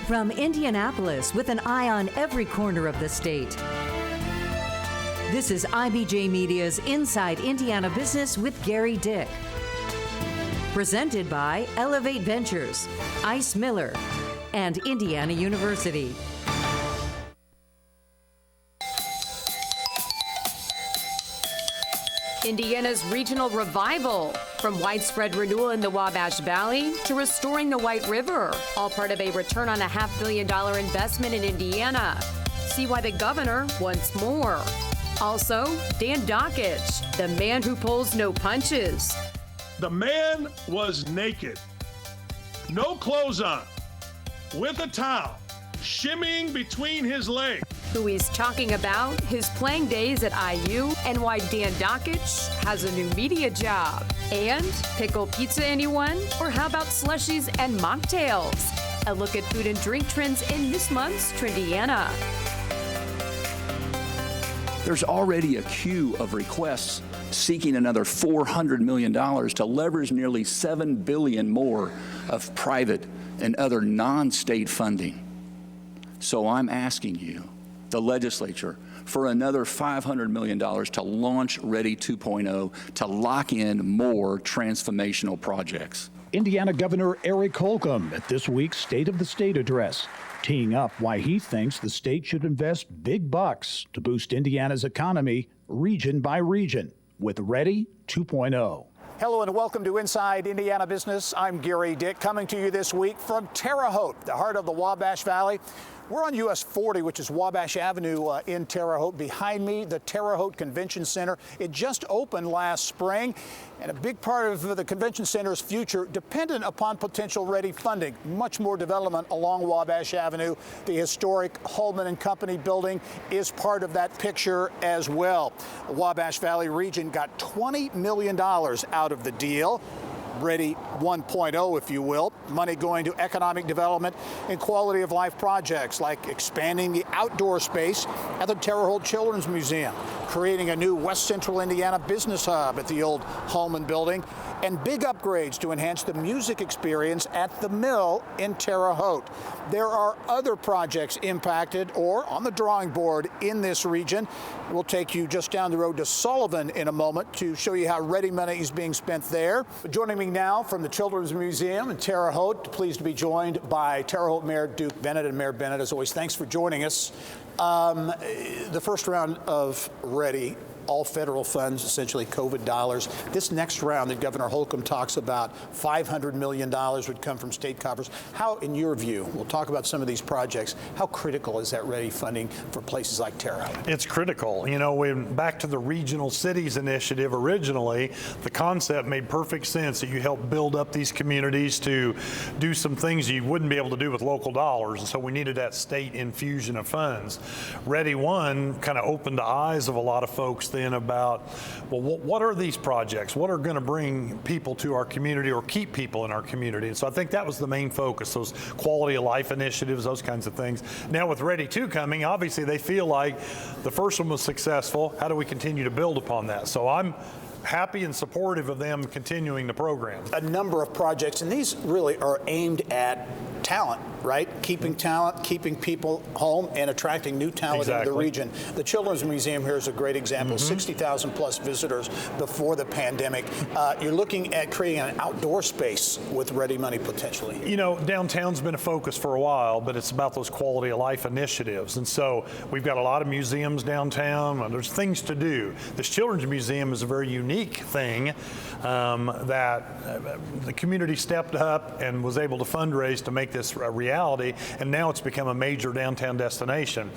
From Indianapolis, with an eye on every corner of the state. This is IBJ Media's Inside Indiana Business with Gerry Dick. Presented by Elevate Ventures, Ice Miller, and Indiana University. Indiana's regional revival, from widespread renewal in the Wabash Valley to restoring the White River, all part of a return on a $500 million investment in Indiana. See why the governor wants more. Also, Dan Dakich, the man who pulls no punches. The man was naked, no clothes on, with a towel, shimmying between his legs. Who he's talking about, his playing days at IU, and why Dan Dakich has a new media job. And pickle pizza, anyone? Or how about slushies and mocktails? A look at food and drink trends in this month's Trendiana. There's already a queue of requests seeking another $400 million to leverage nearly $7 billion more of private and other non-state funding. So I'm asking you, the legislature, for another $500 million to launch READI 2.0 to lock in more transformational projects. Indiana Governor Eric Holcomb at this week's State of the State address, teeing up why he thinks the state should invest big bucks to boost Indiana's economy region by region with READI 2.0. Hello and welcome to Inside Indiana Business. I'm Gerry Dick, coming to you this week from Terre Haute, the heart of the Wabash Valley. We're on US 40, which is Wabash Avenue in Terre Haute. Behind me, the Terre Haute Convention Center. It just opened last spring, and a big part of the convention center's future dependent upon potential READI funding. Much more development along Wabash Avenue. The historic Holman and Company building is part of that picture as well. The Wabash Valley region got $20 million out of the deal. READI 1.0, if you will. Money going to economic development and quality of life projects like expanding the outdoor space at the Terre Haute Children's Museum, creating a new West Central Indiana business hub at the old Holman building, and big upgrades to enhance the music experience at the Mill in Terre Haute. There are other projects impacted or on the drawing board in this region. We'll take you just down the road to Sullivan in a moment to show you how READI money is being spent there. Joining me now from the Children's Museum in Terre Haute, pleased to be joined by Terre Haute Mayor Duke Bennett. And Mayor Bennett, as always, thanks for joining us. The first round of READI, all federal funds, essentially COVID dollars. This next round that Governor Holcomb talks about, $500 million would come from state coffers. How, in your view, we'll talk about some of these projects, how critical is that READI funding for places like Terre Haute? It's critical. You know, back to the Regional Cities Initiative originally, the concept made perfect sense that you help build up these communities to do some things you wouldn't be able to do with local dollars, and so we needed that state infusion of funds. READI 1 kind of opened the eyes of a lot of folks then about, well, what are these projects? What are going to bring people to our community or keep people in our community? And so I think that was the main focus, those quality of life initiatives, those kinds of things. Now with READI 2 coming, obviously they feel like the first one was successful. How do we continue to build upon that? So I'm happy and supportive of them continuing the program. A number of projects, and these really are aimed at talent, right? Keeping talent, keeping people home, and attracting new talent into the region. The Children's Museum here is a great example. 60,000 plus visitors before the pandemic. You're looking at creating an outdoor space with READI money potentially. You know, downtown's been a focus for a while, but it's about those quality of life initiatives. And so we've got a lot of museums downtown, and there's things to do. This Children's Museum is a very unique thing that the community stepped up and was able to fundraise to make this a reality, and now it's become a major downtown destination.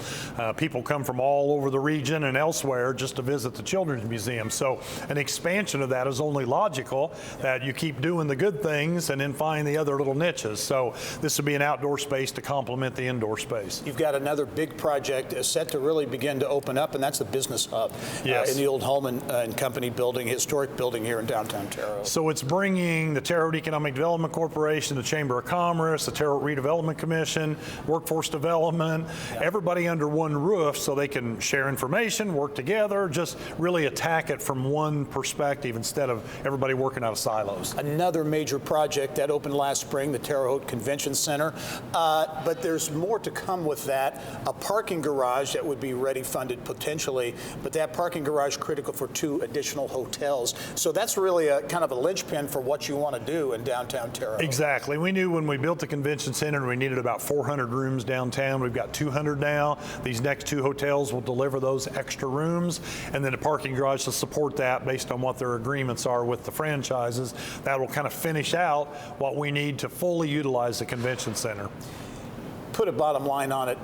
People come from all over the region and elsewhere just to visit the Children's Museum. So an expansion of that is only logical, that you keep doing the good things and then find the other little niches. So this would be an outdoor space to complement the indoor space. You've got another big project set to really begin to open up, and that's the business hub in the old Holman and Company building, historic building here in downtown Terre Haute. So it's bringing the Terre Haute Economic Development Corporation, the Chamber of Commerce, the Terre Haute Redevelopment Commission, Workforce Development, everybody under one roof so they can share information, work together, just really attack it from one perspective instead of everybody working out of silos. Another major project that opened last spring, the Terre Haute Convention Center, but there's more to come with that. A parking garage that would be ready funded potentially, but that parking garage critical for 2 additional hotels. So that's really a kind of a linchpin for what you want to do in downtown Terre Haute. Exactly. We knew when we built the convention center we needed about 400 rooms downtown. We've got 200 now. These next 2 hotels will deliver those extra rooms, and then a parking garage to support that based on what their agreements are with the franchises. That will kind of finish out what we need to fully utilize the convention center. Put a bottom line on it,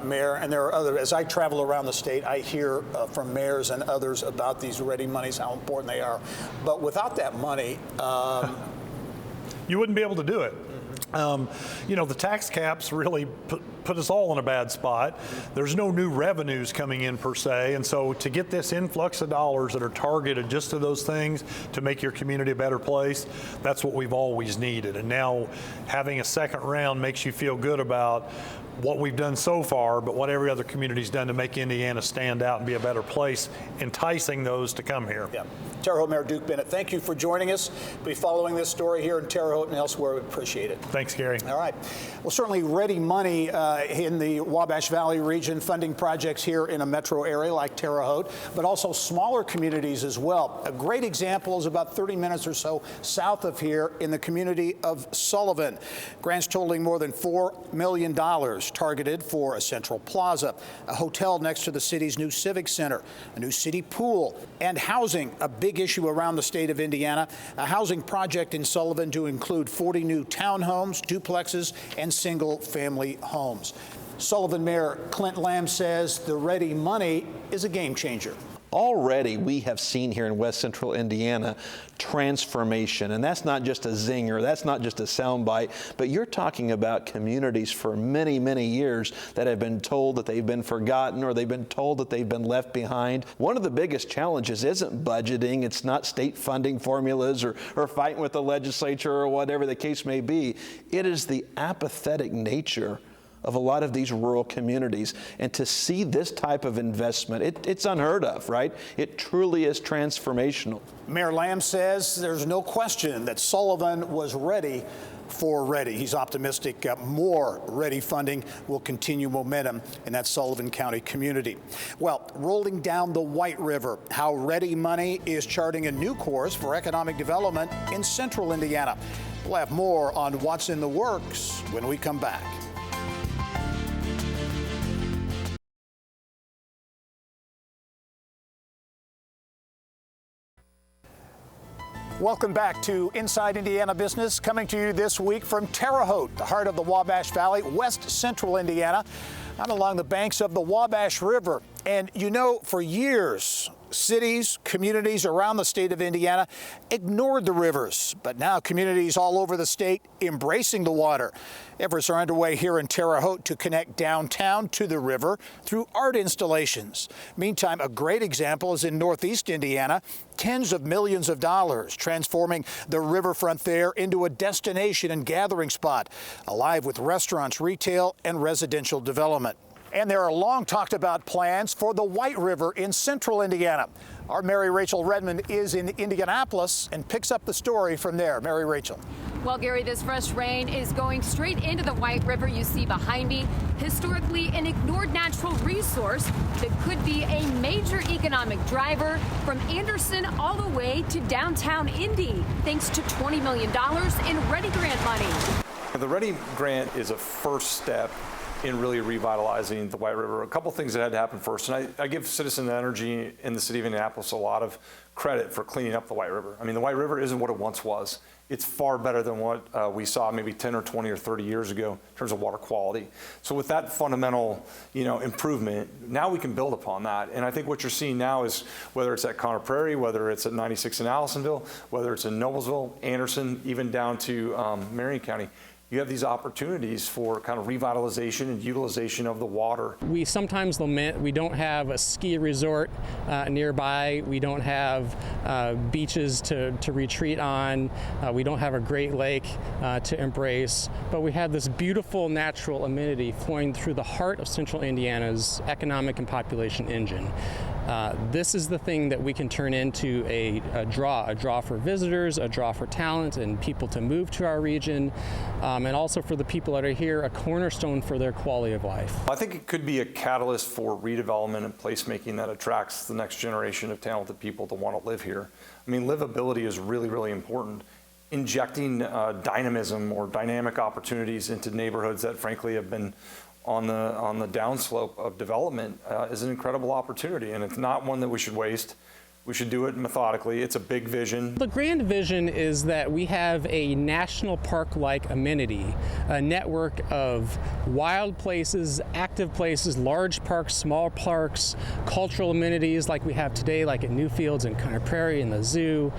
Mayor, and there are other, as I travel around the state, I hear from mayors and others about these READI monies, how important they are. But without that money, you wouldn't be able to do it. You know, the tax caps really put us all in a bad spot. There's no new revenues coming in per se, and so to get this influx of dollars that are targeted just to those things to make your community a better place, that's what we've always needed. And now having a second round makes you feel good about what we've done so far, but what every other community's done to make Indiana stand out and be a better place, enticing those to come here. Yeah. Terre Haute Mayor Duke Bennett, thank you for joining us. Be following this story here in Terre Haute and elsewhere. We appreciate it. Thanks, Gary. All right. Well, certainly READI money in the Wabash Valley region, funding projects here in a metro area like Terre Haute, but also smaller communities as well. A great example is about 30 minutes or so south of here in the community of Sullivan. Grants totaling more than $4 million targeted for a central plaza, a hotel next to the city's new civic center, a new city pool, and housing, a big issue around the state of Indiana. A housing project in Sullivan to include 40 new townhomes, duplexes, and single-family homes. Sullivan Mayor Clint Lamb says the READI money is a game changer. Already we have seen here in West Central Indiana transformation, and that's not just a zinger, that's not just a soundbite, but you're talking about communities for many, many years that have been told that they've been forgotten or they've been told that they've been left behind. One of the biggest challenges isn't budgeting, it's not state funding formulas or fighting with the legislature or whatever the case may be. It is the apathetic nature of a lot of these rural communities. And to see this type of investment, it's unheard of, right? It truly is transformational. Mayor Lamb says there's no question that Sullivan was ready for READI. He's optimistic more READI funding will continue momentum in that Sullivan County community. Well, rolling down the White River, how READI money is charting a new course for economic development in central Indiana. We'll have more on what's in the works when we come back. Welcome back to Inside Indiana Business, coming to you this week from Terre Haute, the heart of the Wabash Valley, west central Indiana. I'm along the banks of the Wabash River. And you know, for years, cities, communities around the state of Indiana ignored the rivers, but now communities all over the state embracing the water. Efforts are underway here in Terre Haute to connect downtown to the river through art installations. Meantime, a great example is in northeast Indiana, tens of millions of dollars transforming the riverfront there into a destination and gathering spot, alive with restaurants, retail, and residential development. And there are long talked about plans for the White River in central Indiana. Our Mary Rachel Redmond is in Indianapolis and picks up the story from there. Mary Rachel. Well, Gary, this fresh rain is going straight into the White River you see behind me. Historically an ignored natural resource that could be a major economic driver from Anderson all the way to downtown Indy, thanks to $20 million in READI grant money. The READI grant is a first step in really revitalizing the White River. A couple things that had to happen first, and I give Citizen Energy in the city of Indianapolis a lot of credit for cleaning up the White River. I mean, the White River isn't what it once was. It's far better than what we saw maybe 10 or 20 or 30 years ago in terms of water quality. So with that fundamental, improvement, now we can build upon that. And I think what you're seeing now is whether it's at Conner Prairie, whether it's at 96 in Allisonville, whether it's in Noblesville, Anderson, even down to Marion County, you have these opportunities for kind of revitalization and utilization of the water. We sometimes lament we don't have a ski resort nearby. We don't have beaches to retreat on. We don't have a Great Lake to embrace. But we have this beautiful natural amenity flowing through the heart of central Indiana's economic and population engine. This is the thing that we can turn into a draw for visitors, a draw for talent and people to move to our region, and also for the people that are here, a cornerstone for their quality of life. I think it could be a catalyst for redevelopment and placemaking that attracts the next generation of talented people to want to live here. I mean, livability is really, really important. Injecting dynamism or dynamic opportunities into neighborhoods that frankly have been on the downslope of development is an incredible opportunity, and it's not one that we should waste. We should do it methodically. It's a big vision. The grand vision is that we have a national park-like amenity, a network of wild places, active places, large parks, small parks, cultural amenities like we have today, like at Newfields and Conner Prairie and the zoo,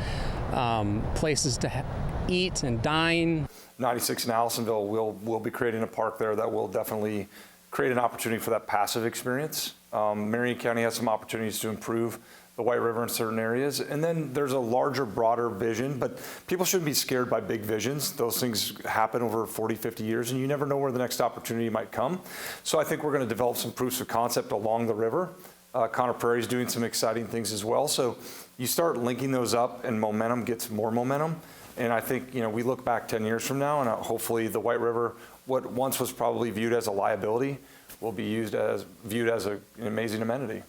places to eat and dine. 96 in Allisonville, we'll be creating a park there that will definitely create an opportunity for that passive experience. Marion County has some opportunities to improve the White River in certain areas. And then there's a larger, broader vision, but people shouldn't be scared by big visions. Those things happen over 40, 50 years, and you never know where the next opportunity might come. So I think we're going to develop some proofs of concept along the river. Conner Prairie is doing some exciting things as well. So you start linking those up and momentum gets more momentum. And I think, we look back 10 years from now and hopefully the White River, what once was probably viewed as a liability, will be viewed as an amazing amenity.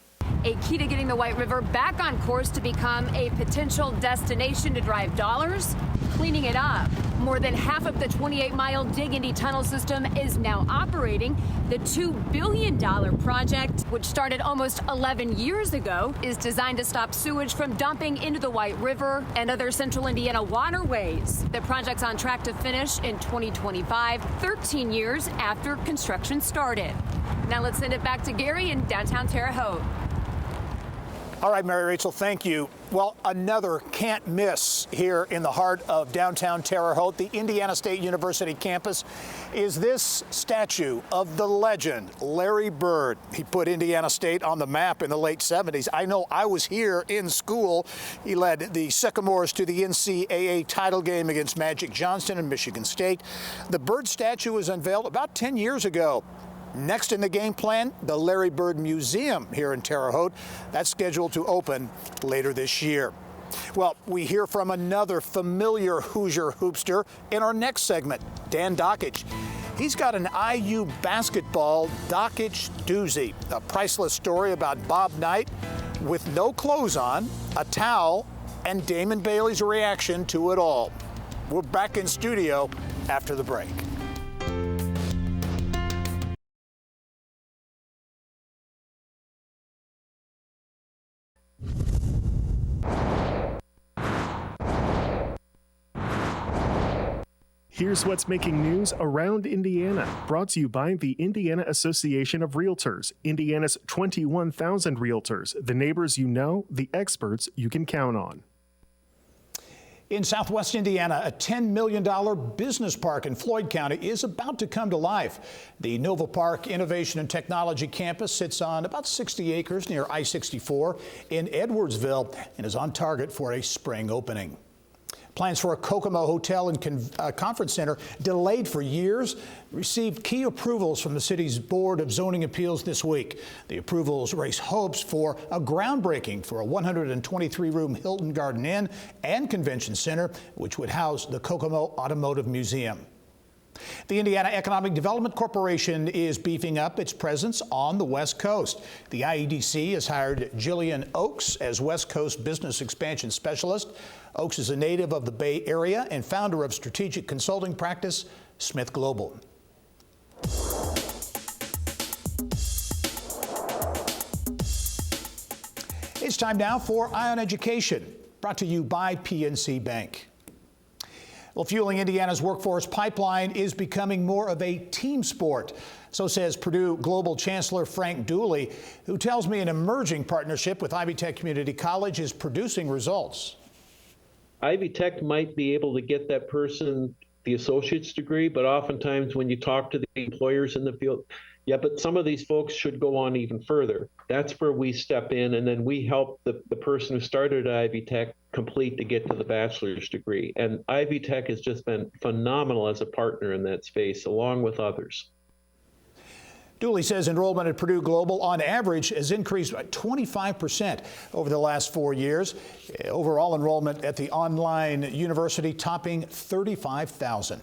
A key to getting the White River back on course to become a potential destination to drive dollars, cleaning it up. More than half of the 28-mile Dig Indy tunnel system is now operating. The $2 billion project, which started almost 11 years ago, is designed to stop sewage from dumping into the White River and other central Indiana waterways. The project's on track to finish in 2025, 13 years after construction started. Now let's send it back to Gerry in downtown Terre Haute. All right, Mary Rachel, thank you. Well, another can't miss here in the heart of downtown Terre Haute, the Indiana State University campus, is this statue of the legend, Larry Bird. He put Indiana State on the map in the late 70s. I know I was here in school. He led the Sycamores to the NCAA title game against Magic Johnson and Michigan State. The Bird statue was unveiled about 10 years ago. Next in the game plan, the Larry Bird Museum here in Terre Haute. That's scheduled to open later this year. Well, we hear from another familiar Hoosier hoopster in our next segment, Dan Dakich. He's got an IU basketball Dakich doozy, a priceless story about Bob Knight with no clothes on, a towel, and Damon Bailey's reaction to it all. We're back in studio after the break. Here's what's making news around Indiana, brought to you by the Indiana Association of Realtors, Indiana's 21,000 realtors, the neighbors you know, the experts you can count on. In southwest Indiana, a $10 million business park in Floyd County is about to come to life. The Nova Park Innovation and Technology Campus sits on about 60 acres near I-64 in Edwardsville and is on target for a spring opening. Plans for a Kokomo Hotel and Conference Center, delayed for years, received key approvals from the city's Board of Zoning Appeals this week. The approvals raise hopes for a groundbreaking for a 123-room Hilton Garden Inn and Convention Center, which would house the Kokomo Automotive Museum. The Indiana Economic Development Corporation is beefing up its presence on the West Coast. The IEDC has hired Jillian Oakes as West Coast Business Expansion Specialist. Oakes is a native of the Bay Area and founder of strategic consulting practice Smith Global. It's time now for Eye on Education, brought to you by PNC Bank. Well, fueling Indiana's workforce pipeline is becoming more of a team sport. So says Purdue Global Chancellor Frank Dooley, who tells me an emerging partnership with Ivy Tech Community College is producing results. Ivy Tech might be able to get that person the associate's degree, but oftentimes when you talk to the employers in the field, yeah, but some of these folks should go on even further. That's where we step in, and then we help the person who started at Ivy Tech complete to get to the bachelor's degree. And Ivy Tech has just been phenomenal as a partner in that space, along with others. Dooley says enrollment at Purdue Global on average has increased by 25% over the last 4 years. Overall enrollment at the online university topping 35,000.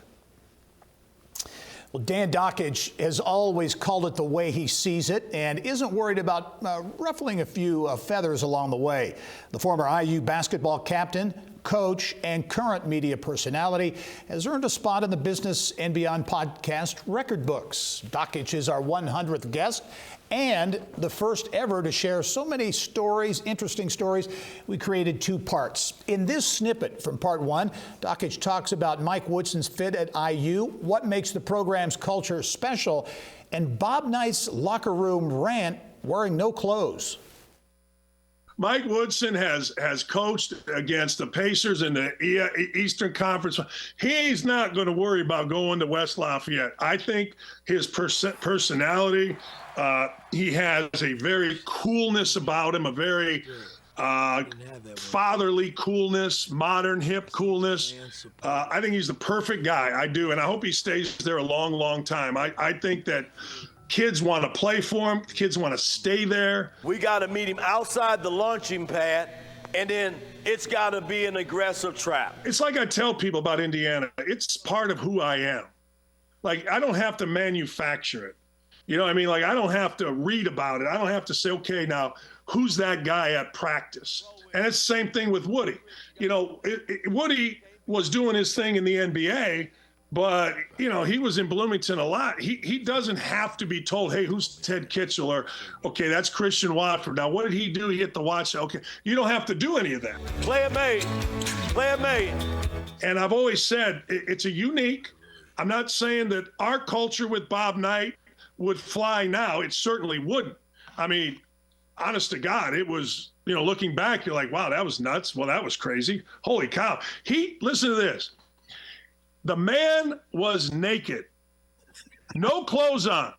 Well, Dan Dakich has always called it the way he sees it and isn't worried about ruffling a few feathers along the way. The former IU basketball captain, coach, and current media personality has earned a spot in the Business and Beyond podcast record books. Dakich is our 100th guest and the first ever to share so many stories, interesting stories. We created 2 parts. In this snippet from part 1, Dakich talks about Mike Woodson's fit at IU, what makes the program's culture special, and Bob Knight's locker room rant wearing no clothes. Mike Woodson has coached against the Pacers in the Eastern Conference. He's not going to worry about going to West Lafayette. I think his personality, he has a very coolness about him, a very fatherly coolness, modern, hip coolness. I think he's the perfect guy. I do, and I hope he stays there a long, long time. I think that kids want to play for him. Kids want to stay there. We got to meet him outside the launching pad, and then it's got to be an aggressive trap. It's like I tell people about Indiana. It's part of who I am. Like, I don't have to manufacture it. You know what I mean? Like, I don't have to read about it. I don't have to say, okay, now, who's that guy at practice? And it's the same thing with Woody. You know, Woody was doing his thing in the NBA, but, you know, he was in Bloomington a lot. He doesn't have to be told, hey, who's Ted Kitchell? Or, okay, that's Christian Watford. Now, what did he do? He hit the watch. Okay, you don't have to do any of that. Player made. Player made. And I've always said it's a unique. I'm not saying that our culture with Bob Knight would fly now. It certainly wouldn't. I mean, honest to God, it was, you know, looking back, you're like, wow, that was nuts. Well, that was crazy. Holy cow. Listen to this. The man was naked, no clothes on,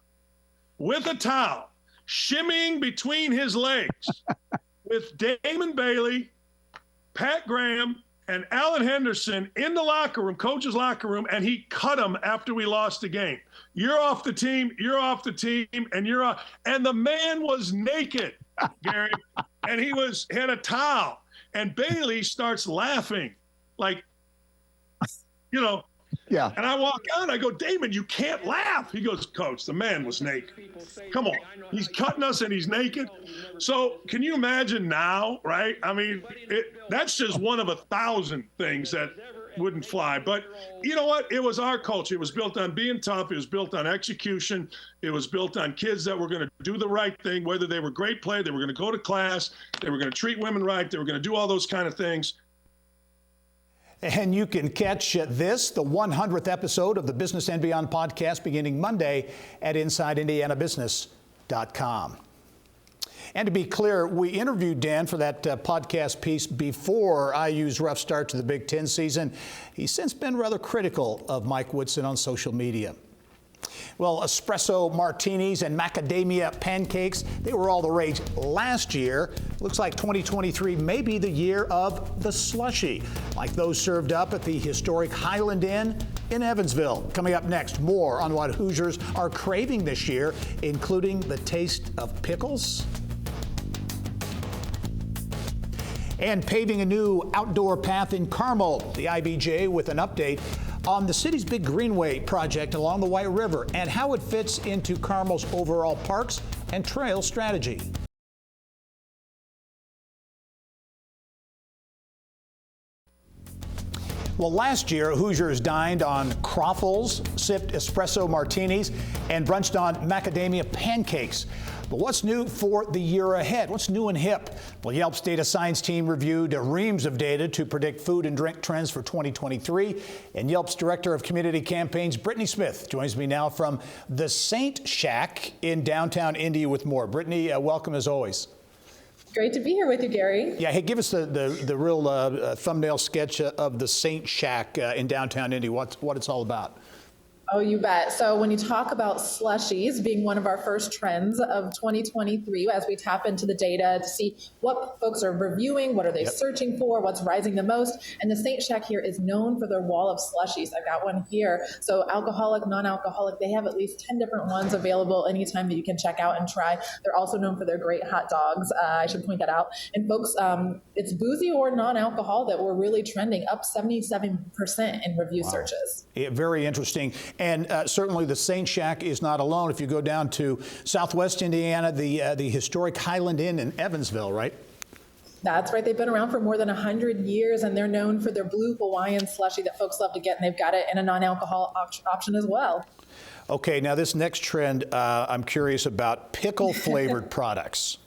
with a towel, shimmying between his legs with Damon Bailey, Pat Graham, and Alan Henderson in the locker room, coach's locker room, and he cut them after we lost the game. You're off the team, and you're off. And the man was naked, Gary, and he had a towel. And Bailey starts laughing, like, you know. Yeah. And I walk out, I go, Damon, you can't laugh. He goes, Coach, the man was naked. Come on. He's cutting us and he's naked. So can you imagine now, right? I mean, that's just one of 1,000 things that wouldn't fly. But you know what? It was our culture. It was built on being tough. It was built on execution. It was built on kids that were going to do the right thing, whether they were great players, they were going to go to class, they were going to treat women right, they were going to do all those kind of things. And you can catch the 100th episode of the Business and Beyond podcast beginning Monday at InsideIndianaBusiness.com. And to be clear, we interviewed Dan for that podcast piece before IU's rough start to the Big Ten season. He's since been rather critical of Mike Woodson on social media. Well, espresso martinis and macadamia pancakes, they were all the rage last year. Looks like 2023 may be the year of the slushie, like those served up at the historic Highland Inn in Evansville. Coming up next, more on what Hoosiers are craving this year, including the taste of pickles and paving a new outdoor path in Carmel. The IBJ with an update on the city's big greenway project along the White River and how it fits into Carmel's overall parks and trail strategy. Well, last year, Hoosiers dined on croffles, sipped espresso martinis, and brunched on macadamia pancakes. But what's new for the year ahead? What's new and hip? Well, Yelp's data science team reviewed reams of data to predict food and drink trends for 2023. And Yelp's Director of Community Campaigns, Brittany Smith, joins me now from the Saint Shack in downtown Indy with more. Brittany, welcome as always. Great to be here with you, Gary. Yeah, hey, give us the real thumbnail sketch of the Saint Shack in downtown Indy, what it's all about. Oh, you bet. So when you talk about slushies being one of our first trends of 2023, as we tap into the data to see what folks are reviewing, what are they searching for, what's rising the most. And the Saint Shack here is known for their wall of slushies. I've got one here. So alcoholic, non-alcoholic, they have at least 10 different ones available anytime that you can check out and try. They're also known for their great hot dogs. I should point that out. And folks, it's boozy or non-alcohol that we're really trending, up 77% in review searches. Yeah, very interesting. And certainly the Saint Shack is not alone. If you go down to Southwest Indiana, the historic Highland Inn in Evansville, right? That's right. They've been around for more than 100 years, and they're known for their blue Hawaiian slushie that folks love to get, and they've got it in a non-alcohol option as well. Okay, now this next trend, I'm curious about pickle-flavored products.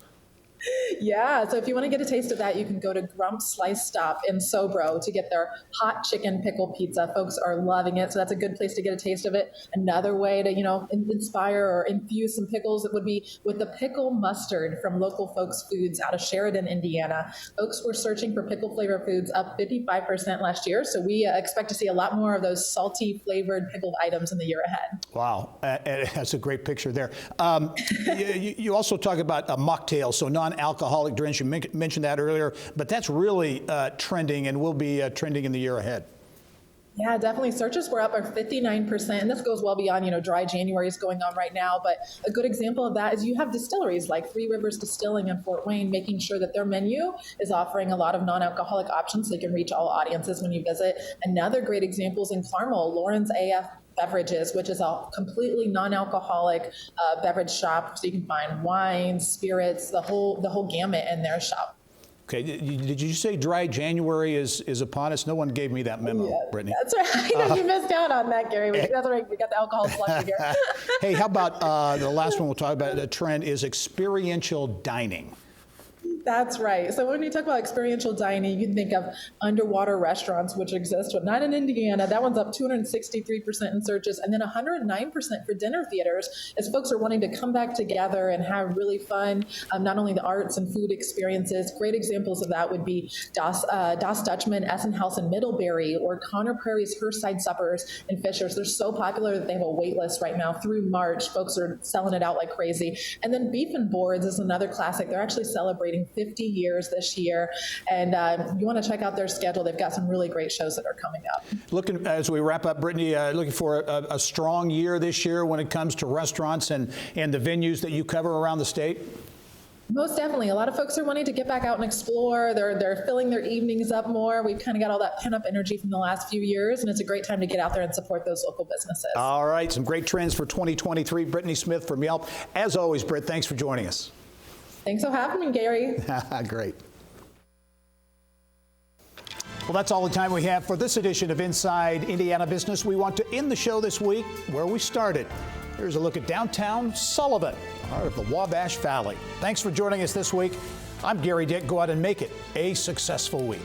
Yeah, so if you want to get a taste of that, you can go to Grump's Slice Stop in Sobro to get their hot chicken pickle pizza. Folks are loving it, so that's a good place to get a taste of it. Another way to, inspire or infuse some pickles would be with the pickle mustard from Local Folks Foods out of Sheridan, Indiana. Folks were searching for pickle flavored foods, up 55% last year, so we expect to see a lot more of those salty flavored pickled items in the year ahead. Wow, that's a great picture there. You also talk about a mocktail, so non-alcoholic drinks. You mentioned that earlier, but that's really trending and will be trending in the year ahead. Yeah, definitely. Searches were up by 59%, and this goes well beyond, dry January is going on right now. But a good example of that is you have distilleries like Three Rivers Distilling in Fort Wayne making sure that their menu is offering a lot of non-alcoholic options so they can reach all audiences when you visit. Another great example is in Carmel, Lauren's AF Beverages, which is a completely non-alcoholic beverage shop, so you can find wine, spirits, the whole gamut in their shop. Okay, did you say dry January is upon us? No one gave me that memo, Brittany. That's right. You missed out on that, Gary. That's right. We got the alcohol slushie here. Hey, how about the last one we'll talk about? The trend is experiential dining. That's right. So when you talk about experiential dining, you can think of underwater restaurants, which exist, but not in Indiana. That one's up 263% in searches, and then 109% for dinner theaters, as folks are wanting to come back together and have really fun, not only the arts and food experiences. Great examples of that would be Das Dutchman, Essenhaus in Middlebury, or Connor Prairie's Herside Suppers in Fishers. They're so popular that they have a wait list right now through March. Folks are selling it out like crazy. And then Beef and Boards is another classic. They're actually celebrating 50 years this year, and you want to check out their schedule. They've got some really great shows that are coming up. Looking, as we wrap up, Brittany, looking for a strong year this year when it comes to restaurants and the venues that you cover around the state? Most definitely. A lot of folks are wanting to get back out and explore. They're filling their evenings up more. We've kind of got all that pent-up energy from the last few years, and it's a great time to get out there and support those local businesses. All right, some great trends for 2023. Brittany Smith from Yelp. As always, Britt, thanks for joining us. Thanks for having me, Gary. Great. Well, that's all the time we have for this edition of Inside Indiana Business. We want to end the show this week where we started. Here's a look at downtown Sullivan, part of the Wabash Valley. Thanks for joining us this week. I'm Gerry Dick. Go out and make it a successful week.